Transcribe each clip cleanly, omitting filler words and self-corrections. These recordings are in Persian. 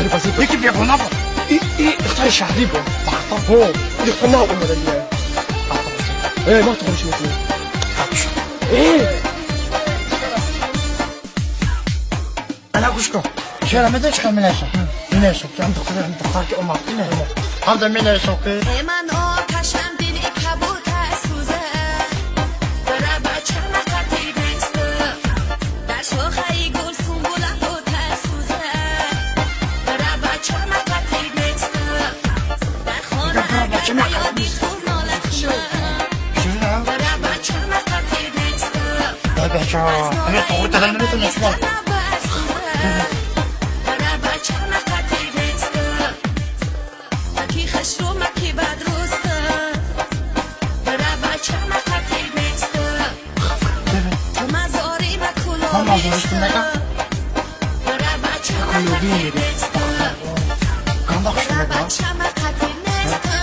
اختاری بازی بود یکی بیگونه بود این اختار شهری بود بخطا این اختار نه اومده دیگه ما تو خودشی میکنیم انا گوش کن چرا میده چکم مینیشم مینیشم که هم دختر که اومد اینه هم ده مینیشم که من آتشم دلی کبوت سوزه برای بچه مقتی بسته در شاخه گل سنبول بود سوزه برای بچه مقتی بسته در خانه اگر بیادی خون نالخونه برای بچه مقتی بسته بچه همه طور دلن نمیتونه اسمال برای بچه مقتی بسته مکی خش رو مکی بد روسته برای بچه مقتی بسته تو مزاری هم مزارش کن نگم برای بچه مقتی بسته گنداخش برای نگم بچه مقتی نسته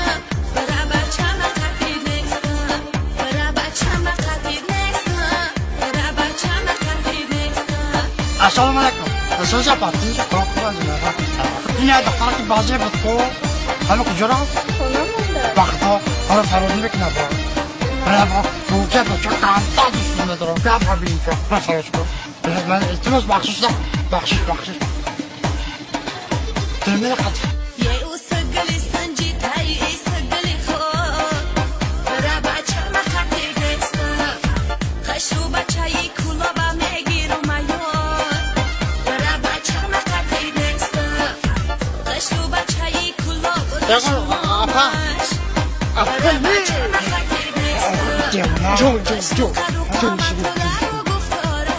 برای بچه مقتی نسته برای بچه مقتی نسته برای بچه مقتی نسته السلام علیکم اصلا شباتی کار بازی می‌کنم این دختر که بازی بود کو حالا کجا رفت وقتا حالا فراری میکنه با برای روکه بچه کامتا دوست ندارم گفت ببین که بسرش کن من التماس بخشش ده بخشش ترمینه خط یه او سگلی سنجی تایی ای سگلی خود برای بچه مقتی بسته خشو بچهی کلا با میگیر و میاد برای بچه مقتی بسته خشو بچهی کلا و شماش برای بچه مقتی بسته جون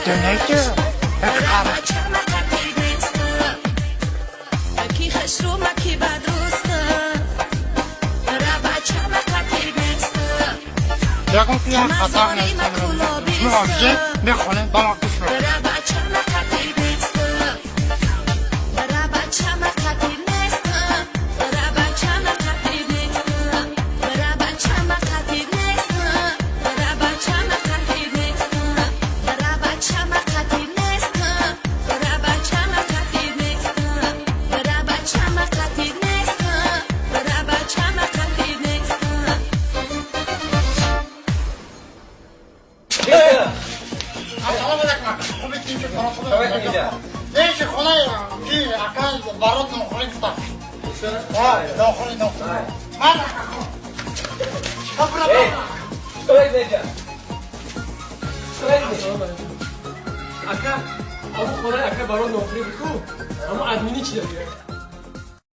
دنه که برای بچه مقتی بسته مکی خش رو مکی بد روسته برای بچه مقتی بسته یکم که خطر نیست می‌خوام میخونه با ما کش برای بچه مقتی بسته برای بچه مقتی نسته برای بچه مقتی نسته برای بچه مقتی نسته برای بچه مقتی نسته برای بچه مقتی نسته برای بچه مقتی نسته برای بچه مقتی نسته برای بچه مقتی نسته السلام علیکم خوبی که کار دیگه خونه کی اکان برات نخوری کتا نخوری من اکا اما خونه اکا برای نوکری بکو اما ادمینی چی داری؟